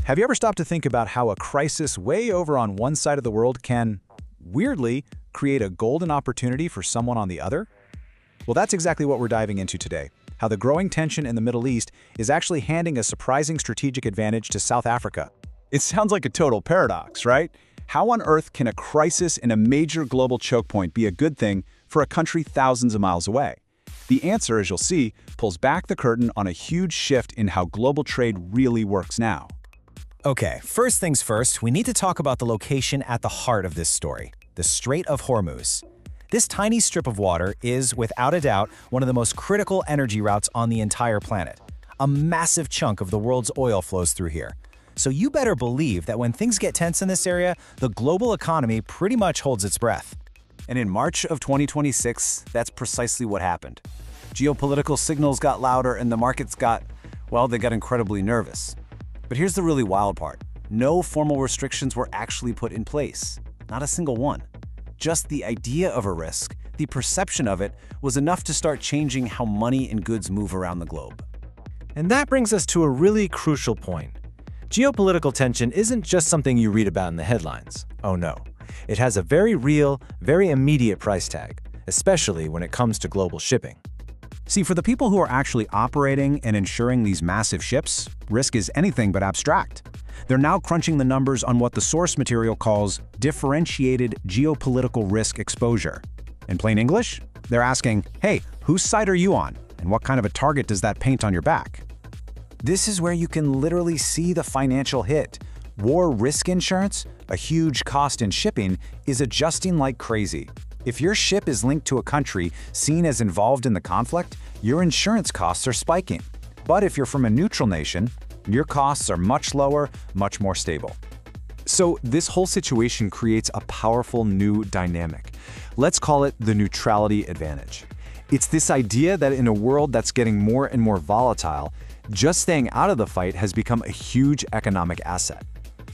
Have you ever stopped to think about how a crisis way over on one side of the world can, weirdly, create a golden opportunity for someone on the other? Well, that's exactly what we're diving into today. How the growing tension in the Middle East is actually handing a surprising strategic advantage to South Africa. It sounds like a total paradox, right? How on earth can a crisis in a major global choke point be a good thing for a country thousands of miles away? The answer, as you'll see, pulls back the curtain on a huge shift in how global trade really works now. Okay, first things first, we need to talk about the location at the heart of this story, the Strait of Hormuz. This tiny strip of water is, without a doubt, one of the most critical energy routes on the entire planet. A massive chunk of the world's oil flows through here. So you better believe that when things get tense in this area, the global economy pretty much holds its breath. And in March of 2026, that's precisely what happened. Geopolitical signals got louder and the markets got incredibly nervous. But here's the really wild part. No formal restrictions were actually put in place. Not a single one. Just the idea of a risk, the perception of it, was enough to start changing how money and goods move around the globe. And that brings us to a really crucial point. Geopolitical tension isn't just something you read about in the headlines. Oh no. It has a very real, very immediate price tag, especially when it comes to global shipping. See, for the people who are actually operating and insuring these massive ships, risk is anything but abstract. They're now crunching the numbers on what the source material calls differentiated geopolitical risk exposure. In plain English, they're asking, hey, whose side are you on? And what kind of a target does that paint on your back? This is where you can literally see the financial hit. War risk insurance, a huge cost in shipping, is adjusting like crazy. If your ship is linked to a country seen as involved in the conflict, your insurance costs are spiking. But if you're from a neutral nation, your costs are much lower, much more stable. So this whole situation creates a powerful new dynamic. Let's call it the neutrality advantage. It's this idea that in a world that's getting more and more volatile, just staying out of the fight has become a huge economic asset.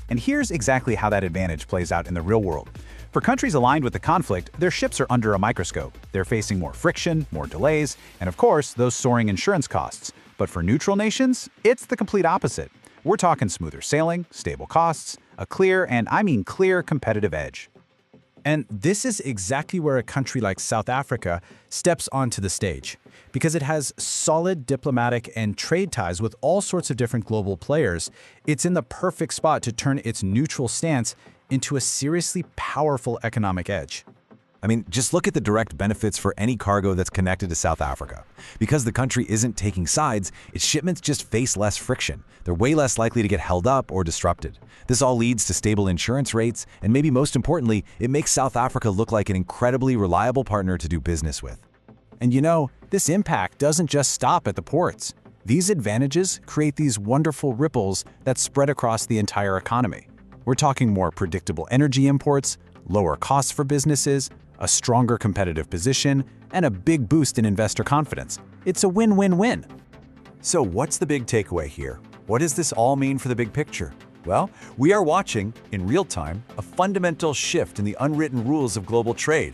And here's exactly how that advantage plays out in the real world. For countries aligned with the conflict, their ships are under a microscope. They're facing more friction, more delays, and of course, those soaring insurance costs. But for neutral nations, it's the complete opposite. We're talking smoother sailing, stable costs, a clear, and I mean clear, competitive edge. And this is exactly where a country like South Africa steps onto the stage, because it has solid diplomatic and trade ties with all sorts of different global players. It's in the perfect spot to turn its neutral stance into a seriously powerful economic edge. I mean, just look at the direct benefits for any cargo that's connected to South Africa. Because the country isn't taking sides, its shipments just face less friction. They're way less likely to get held up or disrupted. This all leads to stable insurance rates, and maybe most importantly, it makes South Africa look like an incredibly reliable partner to do business with. And you know, this impact doesn't just stop at the ports. These advantages create these wonderful ripples that spread across the entire economy. We're talking more predictable energy imports, lower costs for businesses, a stronger competitive position, and a big boost in investor confidence. It's a win-win-win. So what's the big takeaway here? What does this all mean for the big picture? Well, we are watching, in real time, a fundamental shift in the unwritten rules of global trade.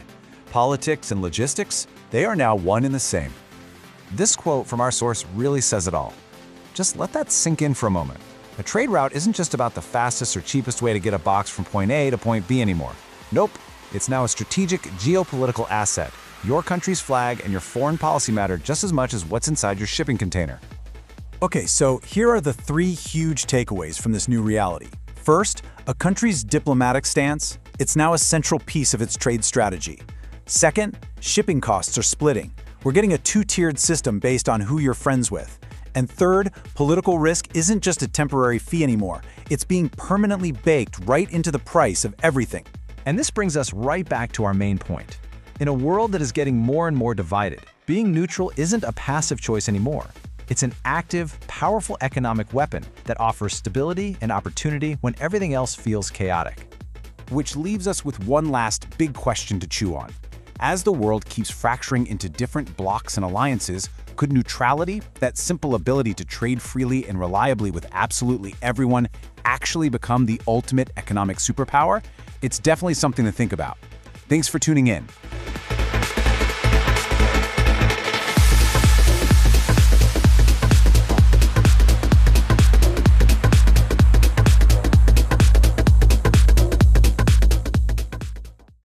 Politics and logistics, they are now one and the same. This quote from our source really says it all. Just let that sink in for a moment. A trade route isn't just about the fastest or cheapest way to get a box from point A to point B anymore. Nope. It's now a strategic geopolitical asset. Your country's flag and your foreign policy matter just as much as what's inside your shipping container. Okay, so here are the three huge takeaways from this new reality. First, a country's diplomatic stance. It's now a central piece of its trade strategy. Second, shipping costs are splitting. We're getting a two-tiered system based on who you're friends with. And third, political risk isn't just a temporary fee anymore. It's being permanently baked right into the price of everything. And this brings us right back to our main point. In a world that is getting more and more divided, being neutral isn't a passive choice anymore. It's an active, powerful economic weapon that offers stability and opportunity when everything else feels chaotic. Which leaves us with one last big question to chew on. As the world keeps fracturing into different blocks and alliances, could neutrality, that simple ability to trade freely and reliably with absolutely everyone, actually become the ultimate economic superpower? It's definitely something to think about. Thanks for tuning in.